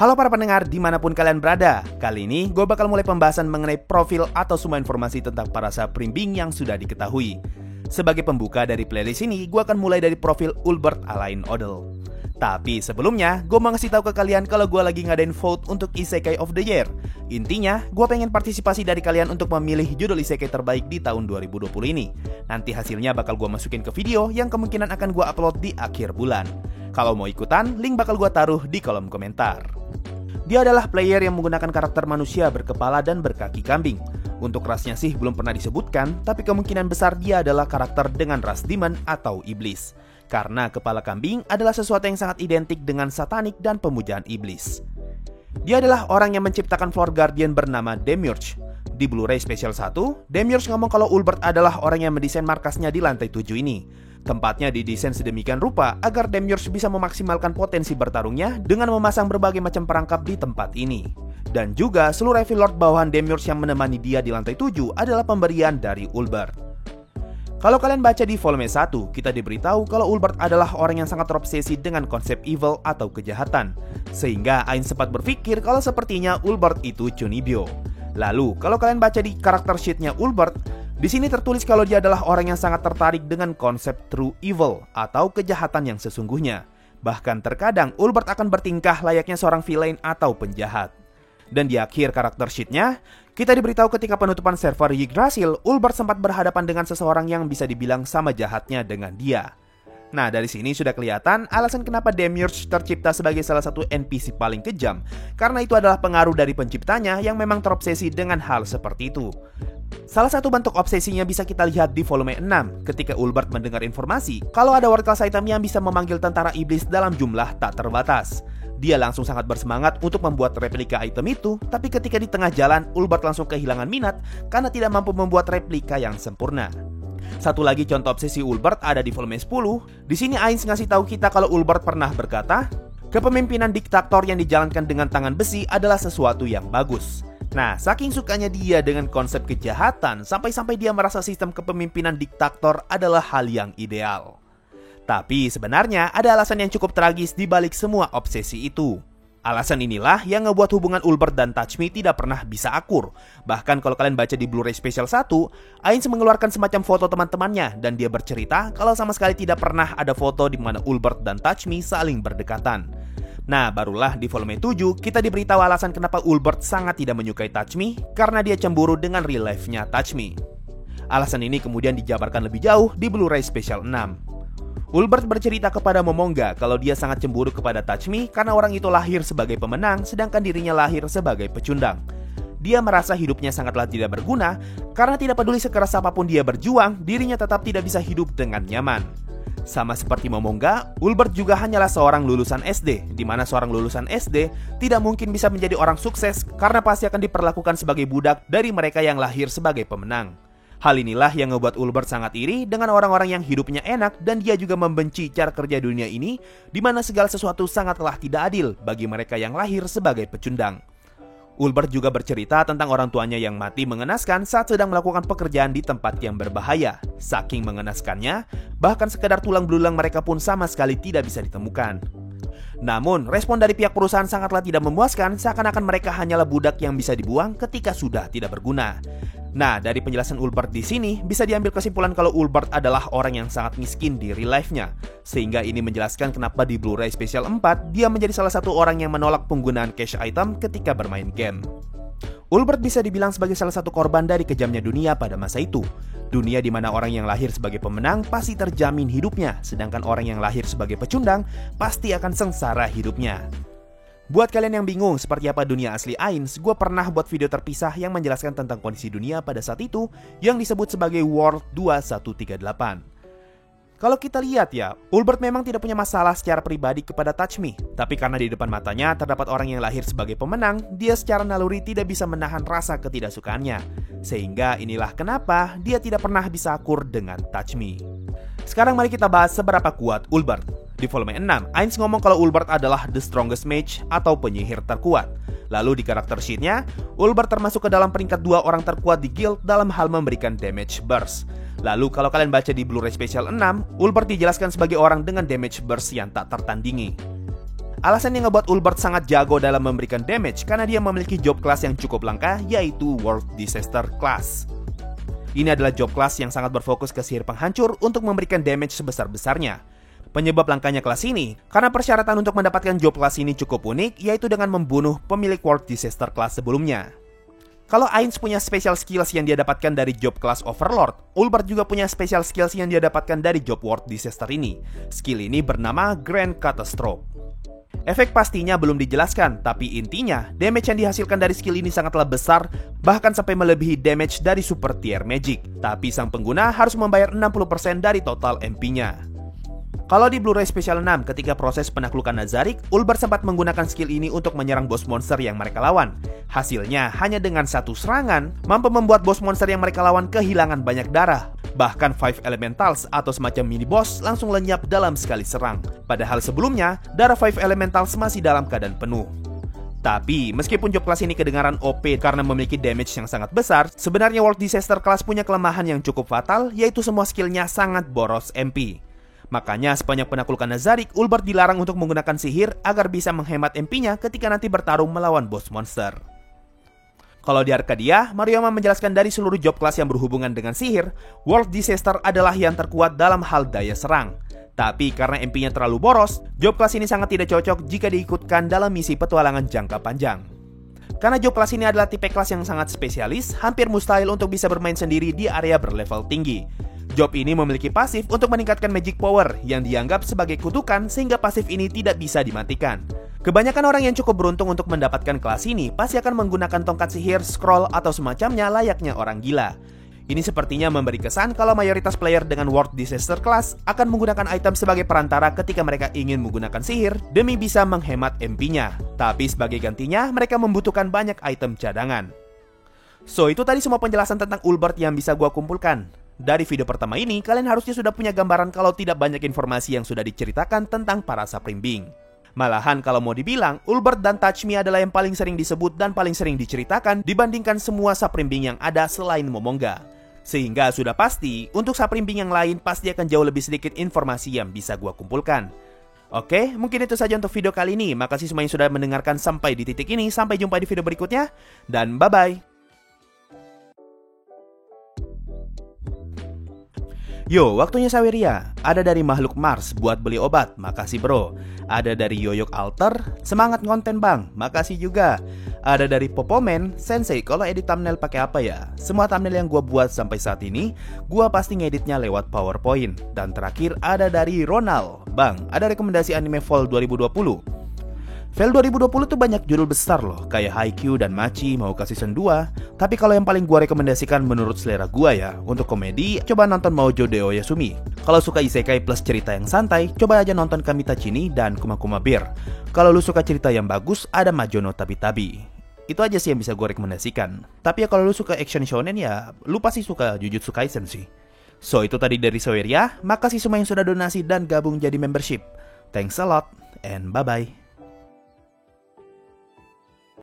Halo para pendengar dimanapun kalian berada. Kali ini gue bakal mulai pembahasan mengenai profil atau semua informasi tentang para saprimbing yang sudah diketahui. Sebagai pembuka dari playlist ini, gue akan mulai dari profil Ulbert Alain Odell. Tapi sebelumnya, gue mau ngasih tahu ke kalian kalau gue lagi ngadain vote untuk Isekai of the Year. Intinya, gue pengen partisipasi dari kalian untuk memilih judul Isekai terbaik di tahun 2020 ini. Nanti hasilnya bakal gue masukin ke video yang kemungkinan akan gue upload di akhir bulan. Kalau mau ikutan, link bakal gue taruh di kolom komentar. Dia adalah player yang menggunakan karakter manusia berkepala dan berkaki kambing. Untuk rasnya sih belum pernah disebutkan, tapi kemungkinan besar dia adalah karakter dengan ras demon atau iblis. Karena kepala kambing adalah sesuatu yang sangat identik dengan satanik dan pemujaan iblis. Dia adalah orang yang menciptakan Floor Guardian bernama Demiurge. Di Blu-ray Special 1, Demiurge ngomong kalau Ulbert adalah orang yang mendesain markasnya di lantai 7 ini. Tempatnya didesain sedemikian rupa agar Demiurge bisa memaksimalkan potensi bertarungnya dengan memasang berbagai macam perangkap di tempat ini. Dan juga seluruh Evil Lord bawahan Demiurge yang menemani dia di lantai 7 adalah pemberian dari Ulbert. Kalau kalian baca di volume 1, kita diberitahu kalau Ulbert adalah orang yang sangat terobsesi dengan konsep evil atau kejahatan. Sehingga Ain sempat berpikir kalau sepertinya Ulbert itu Chunibyo. Lalu, kalau kalian baca di karakter sheet-nya Ulbert, di sini tertulis kalau dia adalah orang yang sangat tertarik dengan konsep true evil atau kejahatan yang sesungguhnya. Bahkan terkadang Ulbert akan bertingkah layaknya seorang villain atau penjahat. Dan di akhir karakter sheet-nya, kita diberitahu ketika penutupan server Yggdrasil, Ulbert sempat berhadapan dengan seseorang yang bisa dibilang sama jahatnya dengan dia. Nah, dari sini sudah kelihatan alasan kenapa Demiurge tercipta sebagai salah satu NPC paling kejam, karena itu adalah pengaruh dari penciptanya yang memang terobsesi dengan hal seperti itu. Salah satu bentuk obsesinya bisa kita lihat di volume 6, ketika Ulbert mendengar informasi kalau ada World Class item yang bisa memanggil tentara iblis dalam jumlah tak terbatas. Dia langsung sangat bersemangat untuk membuat replika item itu, tapi ketika di tengah jalan, Ulbert langsung kehilangan minat karena tidak mampu membuat replika yang sempurna. Satu lagi contoh obsesi Ulbert ada di volume 10. Di sini Ainz ngasih tahu kita kalau Ulbert pernah berkata, kepemimpinan diktator yang dijalankan dengan tangan besi adalah sesuatu yang bagus. Nah, saking sukanya dia dengan konsep kejahatan, sampai-sampai dia merasa sistem kepemimpinan diktator adalah hal yang ideal. Tapi sebenarnya ada alasan yang cukup tragis di balik semua obsesi itu. Alasan inilah yang ngebuat hubungan Ulbert dan Touch Me tidak pernah bisa akur. Bahkan kalau kalian baca di Blu-ray Special 1, Ainz mengeluarkan semacam foto teman-temannya dan dia bercerita kalau sama sekali tidak pernah ada foto di mana Ulbert dan Touch Me saling berdekatan. Nah, barulah di volume 7 kita diberitahu alasan kenapa Ulbert sangat tidak menyukai Touch Me karena dia cemburu dengan real life-nya Touch Me. Alasan ini kemudian dijabarkan lebih jauh di Blu-ray Special 6. Ulbert bercerita kepada Momonga kalau dia sangat cemburu kepada Touch Me karena orang itu lahir sebagai pemenang sedangkan dirinya lahir sebagai pecundang. Dia merasa hidupnya sangatlah tidak berguna karena tidak peduli sekeras apapun dia berjuang, dirinya tetap tidak bisa hidup dengan nyaman. Sama seperti Momonga, Ulbert juga hanyalah seorang lulusan SD, di mana seorang lulusan SD tidak mungkin bisa menjadi orang sukses karena pasti akan diperlakukan sebagai budak dari mereka yang lahir sebagai pemenang. Hal inilah yang ngebuat Ulbert sangat iri dengan orang-orang yang hidupnya enak dan dia juga membenci cara kerja dunia ini di mana segala sesuatu sangatlah tidak adil bagi mereka yang lahir sebagai pecundang. Ulbert juga bercerita tentang orang tuanya yang mati mengenaskan saat sedang melakukan pekerjaan di tempat yang berbahaya. Saking mengenaskannya, bahkan sekedar tulang belulang mereka pun sama sekali tidak bisa ditemukan. Namun, respon dari pihak perusahaan sangatlah tidak memuaskan seakan-akan mereka hanyalah budak yang bisa dibuang ketika sudah tidak berguna. Nah, dari penjelasan Ulbert di sini bisa diambil kesimpulan kalau Ulbert adalah orang yang sangat miskin di real life-nya. Sehingga ini menjelaskan kenapa di Blu-ray Special 4 dia menjadi salah satu orang yang menolak penggunaan cash item ketika bermain game. Ulbert bisa dibilang sebagai salah satu korban dari kejamnya dunia pada masa itu. Dunia di mana orang yang lahir sebagai pemenang pasti terjamin hidupnya, sedangkan orang yang lahir sebagai pecundang pasti akan sengsara hidupnya. Buat kalian yang bingung seperti apa dunia asli Ainz, gue pernah buat video terpisah yang menjelaskan tentang kondisi dunia pada saat itu yang disebut sebagai World 2138. Kalau kita lihat ya, Ulbert memang tidak punya masalah secara pribadi kepada Touch Me. Tapi karena di depan matanya terdapat orang yang lahir sebagai pemenang, dia secara naluri tidak bisa menahan rasa ketidaksukaannya. Sehingga inilah kenapa dia tidak pernah bisa akur dengan Touch Me. Sekarang mari kita bahas seberapa kuat Ulbert. Di volume 6, Ainz ngomong kalau Ulbert adalah the strongest mage atau penyihir terkuat. Lalu di karakter sheet-nya, Ulbert termasuk ke dalam peringkat 2 orang terkuat di guild dalam hal memberikan damage burst. Lalu kalau kalian baca di Blu-ray Special 6, Ulbert dijelaskan sebagai orang dengan damage burst yang tak tertandingi. Alasan yang ngebuat Ulbert sangat jago dalam memberikan damage karena dia memiliki job class yang cukup langka, yaitu World Disaster Class. Ini adalah job class yang sangat berfokus ke sihir penghancur untuk memberikan damage sebesar-besarnya. Penyebab langkanya kelas ini, karena persyaratan untuk mendapatkan job class ini cukup unik, yaitu dengan membunuh pemilik World Disaster Class sebelumnya. Kalau Ainz punya special skills yang dia dapatkan dari job class Overlord, Ulbert juga punya special skills yang dia dapatkan dari job World Disaster ini. Skill ini bernama Grand Catastrophe. Efek pastinya belum dijelaskan, tapi intinya, damage yang dihasilkan dari skill ini sangatlah besar, bahkan sampai melebihi damage dari super tier magic. Tapi sang pengguna harus membayar 60% dari total MP-nya. Kalau di Blu-ray Special 6, ketika proses penaklukan Nazarick, Ulbert sempat menggunakan skill ini untuk menyerang boss monster yang mereka lawan. Hasilnya, hanya dengan satu serangan, mampu membuat boss monster yang mereka lawan kehilangan banyak darah. Bahkan 5 Elementals atau semacam mini boss langsung lenyap dalam sekali serang. Padahal sebelumnya, darah 5 Elementals masih dalam keadaan penuh. Tapi, meskipun job class ini kedengaran OP karena memiliki damage yang sangat besar, sebenarnya World Disaster Class punya kelemahan yang cukup fatal, yaitu semua skillnya sangat boros MP. Makanya sepanjang penaklukan Nazarick, Ulbert dilarang untuk menggunakan sihir agar bisa menghemat MP-nya ketika nanti bertarung melawan boss monster. Kalau di Arcadia, Maruyama menjelaskan dari seluruh job class yang berhubungan dengan sihir, World Disaster adalah yang terkuat dalam hal daya serang. Tapi karena MP-nya terlalu boros, job class ini sangat tidak cocok jika diikutkan dalam misi petualangan jangka panjang. Karena job class ini adalah tipe kelas yang sangat spesialis, hampir mustahil untuk bisa bermain sendiri di area berlevel tinggi. Job ini memiliki pasif untuk meningkatkan magic power yang dianggap sebagai kutukan sehingga pasif ini tidak bisa dimatikan. Kebanyakan orang yang cukup beruntung untuk mendapatkan kelas ini pasti akan menggunakan tongkat sihir, scroll, atau semacamnya layaknya orang gila. Ini sepertinya memberi kesan kalau mayoritas player dengan World Disaster Class akan menggunakan item sebagai perantara ketika mereka ingin menggunakan sihir demi bisa menghemat MP-nya. Tapi sebagai gantinya mereka membutuhkan banyak item cadangan. So itu tadi semua penjelasan tentang Ulbert yang bisa gua kumpulkan. Dari video pertama ini, kalian harusnya sudah punya gambaran kalau tidak banyak informasi yang sudah diceritakan tentang para Supreme Being. Malahan kalau mau dibilang, Ulbert dan Touch Me adalah yang paling sering disebut dan paling sering diceritakan dibandingkan semua Supreme Being yang ada selain Momonga. Sehingga sudah pasti, untuk Supreme Being yang lain pasti akan jauh lebih sedikit informasi yang bisa gua kumpulkan. Oke, mungkin itu saja untuk video kali ini. Makasih semua yang sudah mendengarkan sampai di titik ini. Sampai jumpa di video berikutnya, dan bye-bye. Yo, waktunya Saweria. Ada dari makhluk Mars buat beli obat, makasih bro. Ada dari Yoyok Alter, semangat ngonten bang, makasih juga. Ada dari Popomen, Sensei, kalau edit thumbnail pakai apa ya? Semua thumbnail yang gua buat sampai saat ini, gua pasti ngeditnya lewat PowerPoint. Dan terakhir ada dari Ronald, bang, ada rekomendasi anime Fall 2020. Fall 2020 tuh banyak judul besar loh, kayak Haikyuu dan Machi mau ke season 2. Tapi kalau yang paling gua rekomendasikan menurut selera gua ya, untuk komedi, coba nonton Moujo de Oyasumi. Kalau suka isekai plus cerita yang santai, coba aja nonton Kamita-Chini dan Kuma Kuma Bear. Kalau lu suka cerita yang bagus, ada Majono Tabi-Tabi. Itu aja sih yang bisa gua rekomendasikan. Tapi ya kalau lu suka action shonen ya, lu pasti suka Jujutsu Kaisen sih. So itu tadi dari Saweria, makasih semua yang sudah donasi dan gabung jadi membership. Thanks a lot, and bye-bye.